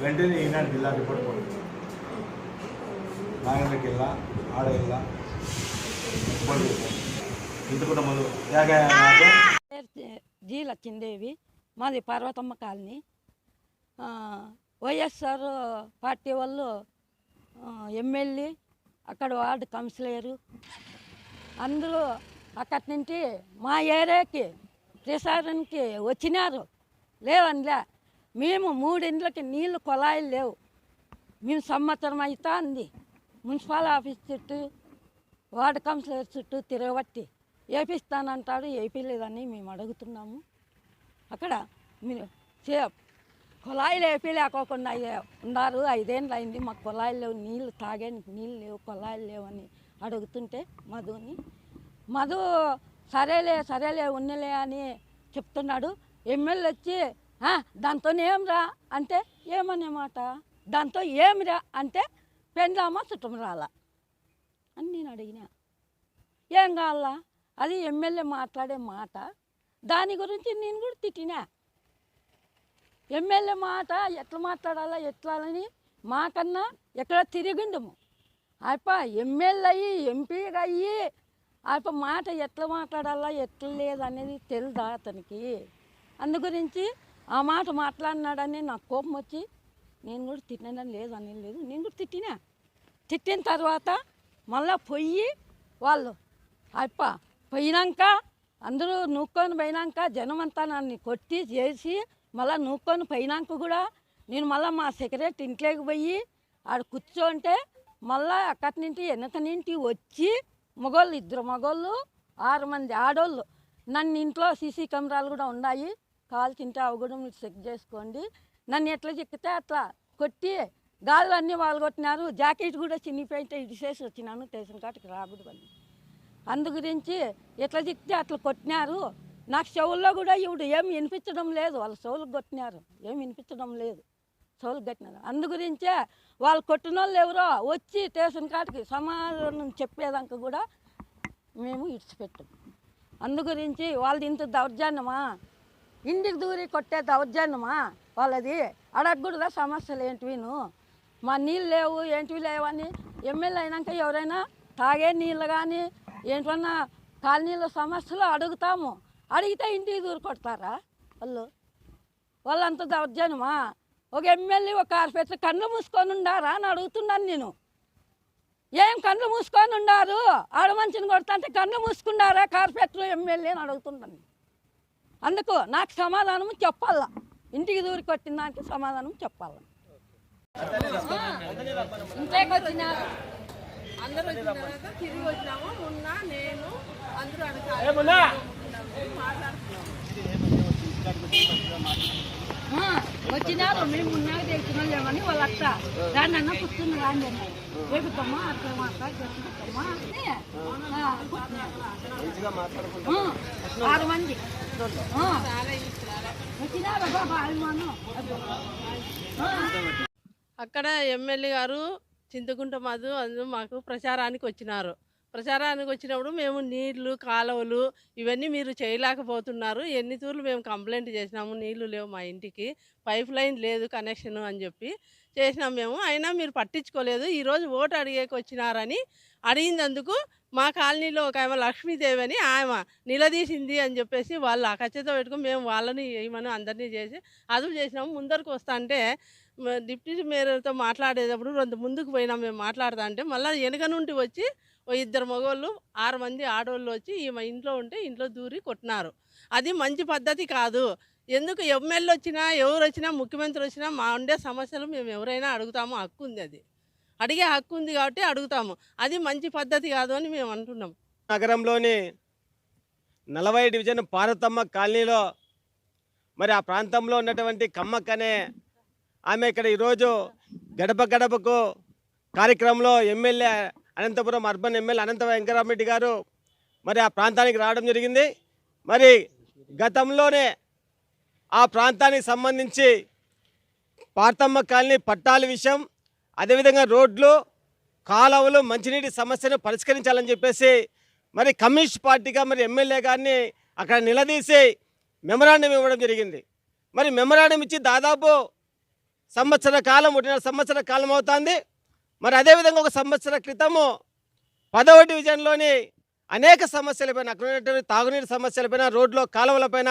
వెంటనే ఈనాడు జిల్లా రిపోర్ట్ పడుతుంది నాగండ్రకి వెళ్ళా ఆడ వెళ్ళా ఇంతకుండా మొదలు జీ లక్ష్మీదేవి మాది పార్వతమ్మ కాలనీ. వైఎస్ఆర్ పార్టీ వాళ్ళు ఎమ్మెల్యే అక్కడ వార్డు కౌన్సిలరు అందరూ అక్కడి నుంచి మా ఏరియాకి ప్రసారానికి వచ్చినారు. లేవనిలే మేము 3 ఇండ్లకి నీళ్ళు కుళాయిలు లేవు. మేము సంవత్సరం అవుతా అంది మున్సిపల్ ఆఫీస్ చుట్టూ వార్డు కౌన్సిలర్ చుట్టూ తిరగబట్టి వేపిస్తానంటాడు, వేయలేదని మేము అడుగుతున్నాము. అక్కడ మీరు కుళాయిలు వేయలేకోకుండా ఉన్నారు. 5 ఏళ్ళు అయింది, మాకు కుళాయిలు లేవు, నీళ్ళు తాగేందుకు నీళ్ళు లేవు, కుళాయిలు లేవని అడుగుతుంటే మధు సరేలే ఉన్నలే అని చెప్తున్నాడు. ఎమ్మెల్యే వచ్చి దాంతో ఏమిరా అంటే ఏమనే మాట, దాంతో ఏమిరా అంటే పెండ్లామా చుట్టం రాలా అని నేను అడిగినా. ఏం కావాలా అది ఎమ్మెల్యే మాట్లాడే మాట, దాని గురించి నేను కూడా తిట్టినా. ఎమ్మెల్యే మాట ఎట్లా మాట్లాడాలా ఎట్లా అని మాకన్నా ఎక్కడ తిరిగిండము. అప్ప ఎమ్మెల్యే అయ్యి ఎంపీగా అయ్యి అప్ప మాట ఎట్లా మాట్లాడాలా ఎట్లా లేదనేది తెలుదా అతనికి. అందు గురించి ఆ మాట మాట్లాడినాడని నాకు కోపం వచ్చి నేను కూడా తిట్టినని లేదని లేదు, నేను కూడా తిట్టిన తర్వాత మళ్ళా పొయ్యి వాళ్ళు అప్ప పోయినాక అందరూ నూక్కొని పోయినాక జనం అంతా నన్ను కొట్టి చేసి మళ్ళీ నూక్కొని పోయినాక కూడా నేను మళ్ళీ మా సెక్రటరీ ఇంట్లోకి పోయి ఆడ కూర్చోంటే మళ్ళీ అక్కడి నుంచి వెనక నుంచి వచ్చి మగోళ్ళు 2 మగోళ్ళు 6 మంది ఆడోళ్ళు నన్ను ఇంట్లో సీసీ కెమెరాలు కూడా ఉన్నాయి, కాలు తింటే అవి కూడా మీరు చెక్ చేసుకోండి, నన్ను ఎట్లా చెక్కితే అట్లా కొట్టి గాజులు అన్నీ వాళ్ళు కొట్టినారు. జాకెట్ కూడా చినిపోయింటే ఇడిసేసి వచ్చినాను స్టేషన్ కాటికి రాకూడదని. అందు గురించి ఎట్లా చెక్కితే అట్లా కొట్టినారు. నాకు చెవుల్లో కూడా ఇప్పుడు ఏం వినిపించడం లేదు, వాళ్ళ చెవులకు కొట్టినారు, ఏం వినిపించడం లేదు, చెవులకు కట్టినారు. అందు గురించే వాళ్ళు కొట్టిన వాళ్ళు ఎవరో వచ్చి స్టేషన్ కాటికి సమాధానం చెప్పేదాకా కూడా మేము ఇడిచిపెట్టాం. అందు గురించి వాళ్ళది ఇంత దౌర్జన్యమా, ఇంటికి దూరి కొట్టే దౌర్జన్యమా వాళ్ళది. అడగకూడదా సమస్యలు ఏంటివిను, మా నీళ్ళు లేవు ఏంటివి లేవని. ఎమ్మెల్యే అయినాక ఎవరైనా తాగే నీళ్ళు కానీ ఏంటన్నా కాలనీల సమస్యలు అడుగుతాము, అడిగితే ఇంటికి దూరి కొడతారా వాళ్ళంత దౌర్జన్యమా. ఒక ఎమ్మెల్యే ఒక కార్పొరేటర్ కళ్ళు మూసుకొని ఉండారా అని అడుగుతున్నాను నేను. ఏం కళ్ళు మూసుకొని ఉండారు, ఆడ మంచిని కొడతా అంటే కళ్ళు మూసుకున్నారా కార్పొరేటర్ ఎమ్మెల్యే అని అడుగుతున్నాను. అందుకు నాకు సమాధానం చెప్పాలా, ఇంటికి దూరి కొట్టిన దానికి సమాధానం చెప్పాలా. ఇంట్లోకి వచ్చినారు అందరూ వచ్చిన తర్వాత తిరిగి వచ్చినాము. మొన్న నేను అందరూ వచ్చినారు, మేము ఉన్నాక తెలిసిన లేవని వాళ్ళ అత్త దాన్ని అన్న పుస్తకం రాండి అన్నారు. రేపుతామా అట్లా మాట్లాడుతామా అంటే 6 మంది వచ్చినారు. అక్కడ ఎమ్మెల్యే గారు చింతకుంట మధు అందరూ మాకు ప్రచారానికి వచ్చినారు. ప్రచారానికి వచ్చినప్పుడు మేము నీళ్లు కాలువలు ఇవన్నీ మీరు చేయలేకపోతున్నారు, ఎన్ని తూర్లు మేము కంప్లైంట్ చేసినాము, నీళ్లు లేవు మా ఇంటికి, పైప్ లైన్ లేదు కనెక్షన్ అని చెప్పి చేసినాం మేము, అయినా మీరు పట్టించుకోలేదు. ఈరోజు ఓటు అడిగేకి వచ్చినారని అడిగినందుకు మా కాలనీలో ఒక ఆమె లక్ష్మీదేవి అని ఆమె నిలదీసింది అని చెప్పేసి వాళ్ళు ఆ ఖచ్చితంగా పెట్టుకుని మేము వాళ్ళని ఏమని అందరినీ చేసి అదుపు చేసినాము. ముందరకు వస్తా అంటే డిప్యూటీ మేయర్తో మాట్లాడేటప్పుడు 2 ముందుకు పోయినాం మేము మాట్లాడుతా అంటే మళ్ళీ వెనక నుండి వచ్చి 2 మగవాళ్ళు 6 మంది ఆడవాళ్ళు వచ్చి ఈమె ఇంట్లో ఉంటే ఇంట్లో దూరి కొట్టినారు. అది మంచి పద్ధతి కాదు. ఎందుకు ఎమ్మెల్యే వచ్చినా ఎవరు వచ్చినా ముఖ్యమంత్రి వచ్చినా మా ఉండే సమస్యలు మేము ఎవరైనా అడుగుతాము, హక్కు ఉంది, అది అడిగే హక్కు ఉంది కాబట్టి అడుగుతాము. అది మంచి పద్ధతి కాదు అని మేము అంటున్నాం. నగరంలోని 40 డివిజన్ పార్వతమ్మ కాలనీలో మరి ఆ ప్రాంతంలో ఉన్నటువంటి కమ్మక్కనే ఆమె ఇక్కడ ఈరోజు గడప గడపకు కార్యక్రమంలో ఎమ్మెల్యే అనంతపురం అర్బన్ ఎమ్మెల్యే అనంత వెంకటరామరెడ్డి గారు మరి ఆ ప్రాంతానికి రావడం జరిగింది. మరి గతంలోనే ఆ ప్రాంతానికి సంబంధించి పార్తమ్మ కాలనీ పట్టాల విషయం, అదేవిధంగా రోడ్లు కాలువలు మంచినీటి సమస్యను పరిష్కరించాలని చెప్పేసి మరి కమ్యూనిస్ట్ పార్టీగా మరి ఎమ్మెల్యే గారిని అక్కడ నిలదీసి మెమరాండం ఇవ్వడం జరిగింది. మరి మెమరాండం ఇచ్చి దాదాపు ఒకటిన్నర సంవత్సర కాలం అవుతుంది. మరి అదేవిధంగా ఒక సంవత్సర క్రితము 10వ డివిజన్లోని అనేక సమస్యలపైన, అక్కడ ఉన్నటువంటి తాగునీరు సమస్యలపైన, రోడ్లో కాలువలపైన,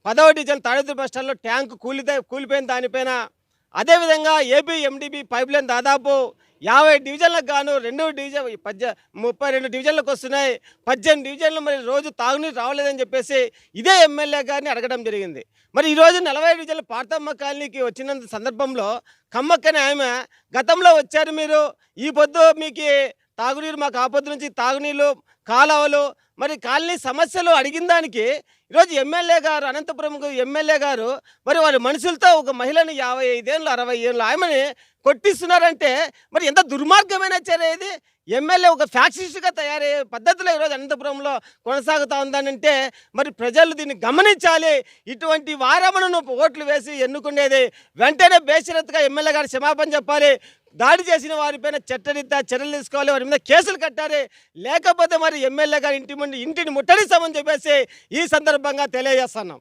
10వ డివిజన్ తాడేదు బస్ స్టాండ్లో ట్యాంకు కూలిపోయిన దానిపైన, అదేవిధంగా ఏపీ ఎండిబి పైప్ లైన్ దాదాపు 50 డివిజన్లకు గాను 32 డివిజన్లకు వస్తున్నాయి. 18 డివిజన్లు మరి రోజు తాగునీరు రావలేదని చెప్పేసి ఇదే ఎమ్మెల్యే గారిని అడగడం జరిగింది. మరి ఈరోజు 40 డివిజన్ల పార్థమ్మ కాలనీకి వచ్చిన సందర్భంలో కమ్మక్కని ఆమె, గతంలో వచ్చారు మీరు, ఈ పొద్దు మీకు తాగునీరు, మాకు ఆపొద్దు నుంచి తాగునీళ్ళు, కాలువలు, మరి కాలనీ సమస్యలు అడిగిన దానికి ఈరోజు ఎమ్మెల్యే గారు, అనంతపురం ఎమ్మెల్యే గారు మరి వారి మనుషులతో ఒక మహిళని 55 ఏళ్ళు 60 ఏళ్ళు ఆమెని కొట్టిస్తున్నారంటే మరి ఎంత దుర్మార్గమైన చర్య ఇది. ఎమ్మెల్యే ఒక ఫ్యాక్సిస్ట్గా తయారయ్యే పద్ధతిలో ఈరోజు అనంతపురంలో కొనసాగుతూ ఉందనంటే మరి ప్రజలు దీన్ని గమనించాలి. ఇటువంటి వారమను ఓట్లు వేసి ఎన్నుకునేది వెంటనే బేషరత్తుగా ఎమ్మెల్యే గారు క్షమాపణ చెప్పాలి. దాడి చేసిన వారిపైన చట్టరీత్యా చర్యలు తీసుకోవాలి, వారి మీద కేసులు కట్టాలి. లేకపోతే మరి ఎమ్మెల్యే గారు ఇంటిని ముట్టడిస్తామని చెప్పేసి ఈ సందర్భంగా తెలియజేస్తున్నాం.